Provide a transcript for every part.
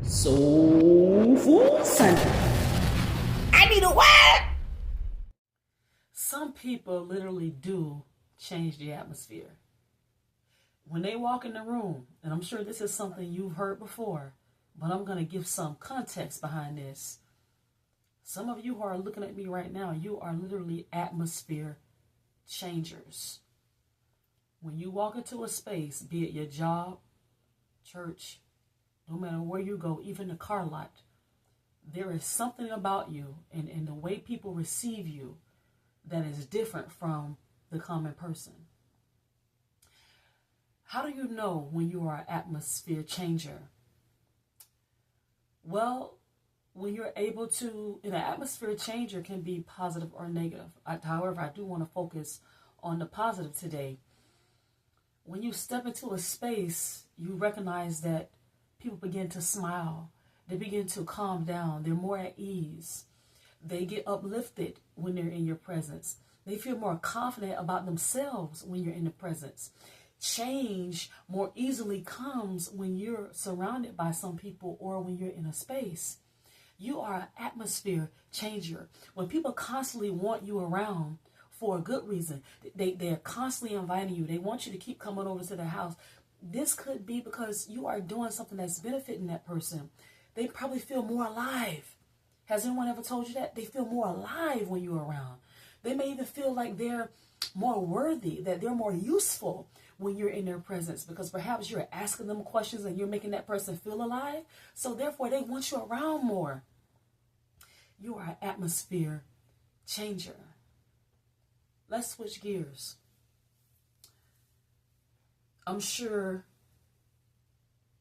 Soulful Sunday. I need a word. Some people literally do change the atmosphere. When they walk in the room, and I'm sure this is something you've heard before, but I'm going to give some context behind this. Some of you who are looking at me right now, you are literally atmosphere changers. When you walk into a space, be it your job, church, no matter where you go, even the car lot, there is something about you and the way people receive you that is different from the common person. How do you know when you are an atmosphere changer? Well, when you're able to, an atmosphere changer can be positive or negative. However, I do want to focus on the positive today. When you step into a space, you recognize that people begin to smile. They begin to calm down. They're more at ease. They get uplifted when they're in your presence. They feel more confident about themselves when you're in the presence. Change more easily comes when you're surrounded by some people or when you're in a space. You are an atmosphere changer. When people constantly want you around for a good reason, they're constantly inviting you. They want you to keep coming over to their house. This could be because you are doing something that's benefiting that person. They probably feel more alive. Has anyone ever told you that? They feel more alive when you're around. They may even feel like they're more worthy, that they're more useful when you're in their presence, because perhaps you're asking them questions and you're making that person feel alive. So therefore, they want you around more. You are an atmosphere changer. Let's switch gears. I'm sure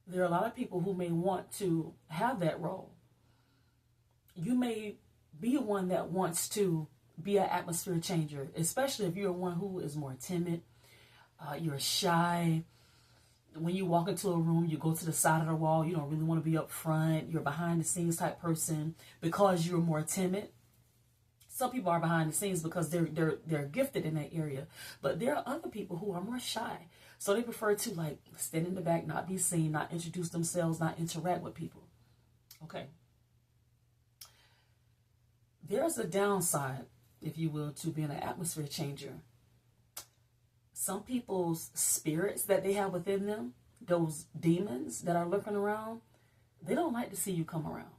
there are a lot of people who may want to have that role. You may be one that wants to be an atmosphere changer, especially if you're one who is more timid, you're shy. When you walk into a room, you go to the side of the wall. You don't really want to be up front. You're behind the scenes type person because you're more timid. Some people are behind the scenes because they're gifted in that area. But there are other people who are more shy. So they prefer to like stand in the back, not be seen, not introduce themselves, not interact with people. Okay. There's a downside, if you will, to being an atmosphere changer. Some people's spirits that they have within them, those demons that are lurking around, they don't like to see you come around.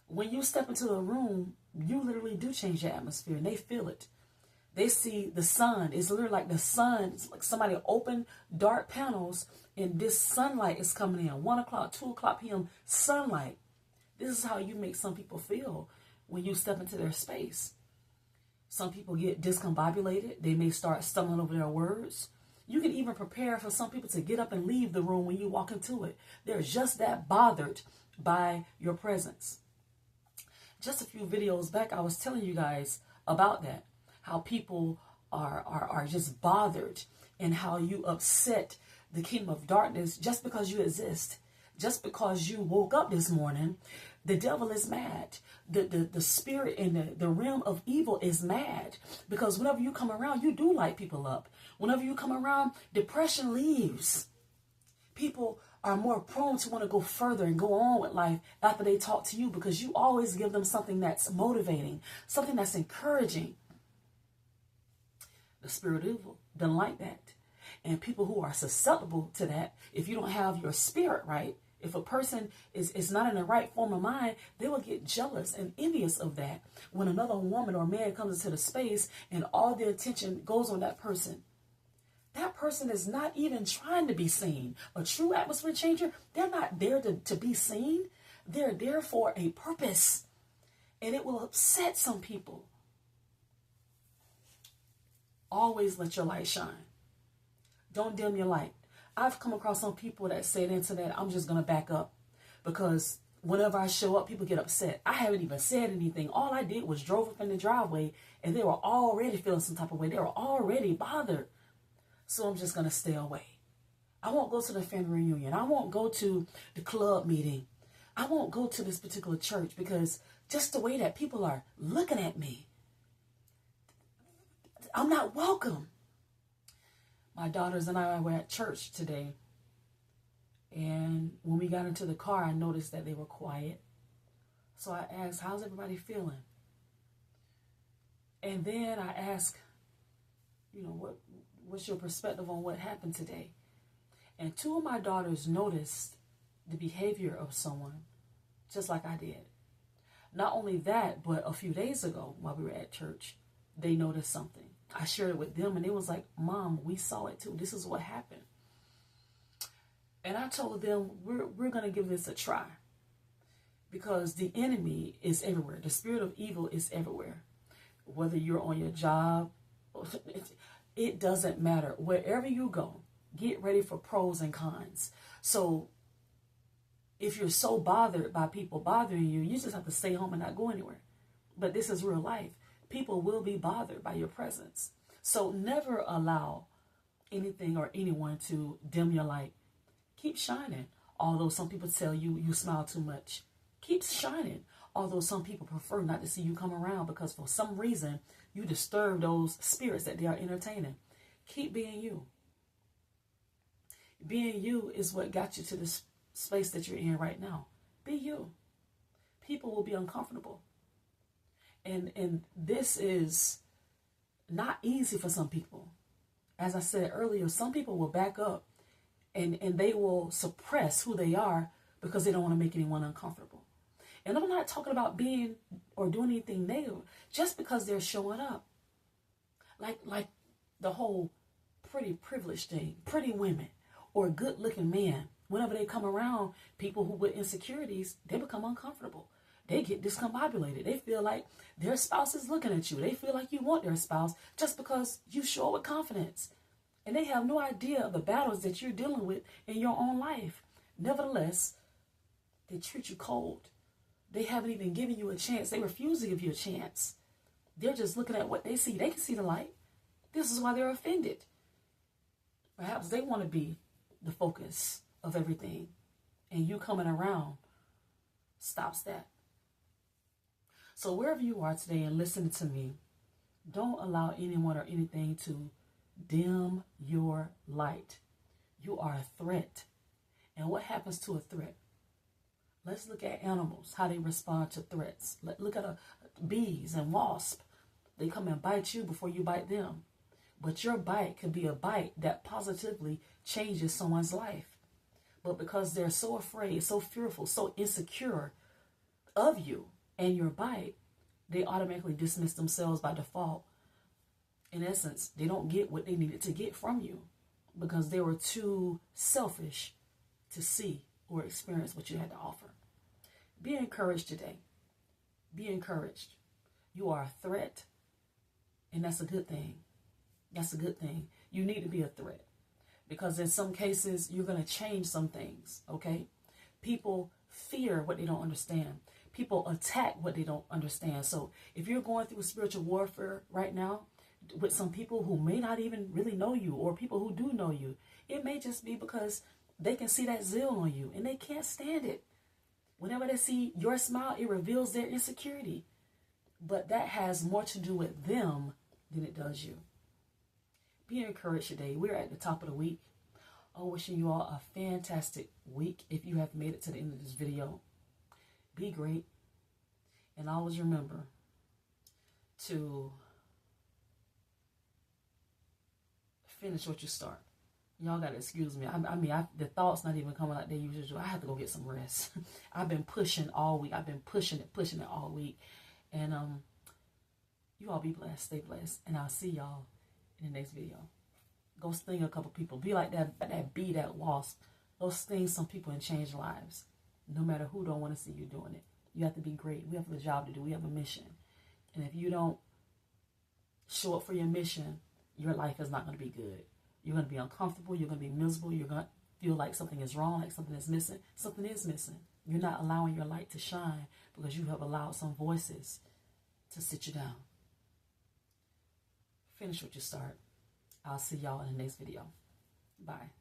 When you step into a room, you literally do change the atmosphere, and they feel it. They see the sun. It's literally like the sun. It's like somebody opened dark panels, and this sunlight is coming in. 1 o'clock, 2 o'clock p.m. sunlight. This is how you make some people feel when you step into their space. Some people get discombobulated. They may start stumbling over their words. You can even prepare for some people to get up and leave the room when you walk into it. They're just that bothered by your presence. Just a few videos back, I was telling you guys about that. How people are just bothered and how you upset the kingdom of darkness just because you exist. Just because you woke up this morning, the devil is mad. The spirit in the realm of evil is mad. Because whenever you come around, you do light people up. Whenever you come around, depression leaves. People are more prone to want to go further and go on with life after they talk to you because you always give them something that's motivating, something that's encouraging. The spirit of evil doesn't like that. And people who are susceptible to that, if you don't have your spirit right, if a person is not in the right form of mind, they will get jealous and envious of that when another woman or man comes into the space and all the attention goes on that person. That person is not even trying to be seen. A true atmosphere changer, they're not there to be seen. They're there for a purpose. And it will upset some people. Always let your light shine. Don't dim your light. I've come across some people that say into that, I'm just going to back up. Because whenever I show up, people get upset. I haven't even said anything. All I did was drove up in the driveway and they were already feeling some type of way. They were already bothered. So I'm just going to stay away. I won't go to the family reunion. I won't go to the club meeting. I won't go to this particular church because just the way that people are looking at me, I'm not welcome. My daughters and I were at church today, And when we got into the car, I noticed that they were quiet. So I asked, how's everybody feeling? And then I asked, what's your perspective on what happened today? And two of my daughters noticed the behavior of someone just like I did. Not only that, but a few days ago while we were at church, they noticed something. I shared it with them and it was like, Mom, we saw it too. This is what happened. And I told them, we're going to give this a try. Because the enemy is everywhere. The spirit of evil is everywhere. Whether you're on your job, it doesn't matter. Wherever you go, get ready for pros and cons. So if you're so bothered by people bothering you, you just have to stay home and not go anywhere. But this is real life. People will be bothered by your presence. So never allow anything or anyone to dim your light. Keep shining. Although some people tell you you smile too much. Keep shining. Although some people prefer not to see you come around because for some reason you disturb those spirits that they are entertaining. Keep being you. Being you is what got you to this space that you're in right now. Be you. People will be uncomfortable. And this is not easy for some people. As I said earlier, some people will back up and they will suppress who they are because they don't want to make anyone uncomfortable. And I'm not talking about being or doing anything negative just because they're showing up. Like the whole pretty privileged thing, pretty women or good looking men. Whenever they come around people who with insecurities, they become uncomfortable. They get discombobulated. They feel like their spouse is looking at you. They feel like you want their spouse just because you show up with confidence. And they have no idea of the battles that you're dealing with in your own life. Nevertheless, they treat you cold. They haven't even given you a chance. They refuse to give you a chance. They're just looking at what they see. They can see the light. This is why they're offended. Perhaps they want to be the focus of everything. And you coming around stops that. So wherever you are today and listening to me, don't allow anyone or anything to dim your light. You are a threat. And what happens to a threat? Let's look at animals, how they respond to threats. Look at bees and wasps. They come and bite you before you bite them. But your bite can be a bite that positively changes someone's life. But because they're so afraid, so fearful, so insecure of you and your bite, they automatically dismiss themselves by default. In essence, they don't get what they needed to get from you because they were too selfish to see or experience what you had to offer. Be encouraged today. Be encouraged. You are a threat, and that's a good thing. That's a good thing. You need to be a threat because in some cases, you're going to change some things, okay? People fear what they don't understand. People attack what they don't understand. So if you're going through spiritual warfare right now with some people who may not even really know you or people who do know you, it may just be because they can see that zeal on you and they can't stand it. Whenever they see your smile, it reveals their insecurity. But that has more to do with them than it does you. Be encouraged today. We're at the top of the week. I'm wishing you all a fantastic week. If you have made it to the end of this video, be great. And always remember to finish what you start. Y'all got to excuse me. The thoughts not even coming like they usually do. I have to go get some rest. I've been pushing all week. I've been pushing it all week. And you all be blessed. Stay blessed. And I'll see y'all in the next video. Go sting a couple people. Be like that bee, that wasp. Go sting some people and change lives. No matter who don't want to see you doing it. You have to be great. We have a job to do. We have a mission. And if you don't show up for your mission, your life is not going to be good. You're going to be uncomfortable. You're going to be miserable. You're going to feel like something is wrong, like something is missing. Something is missing. You're not allowing your light to shine because you have allowed some voices to sit you down. Finish what you start. I'll see y'all in the next video. Bye.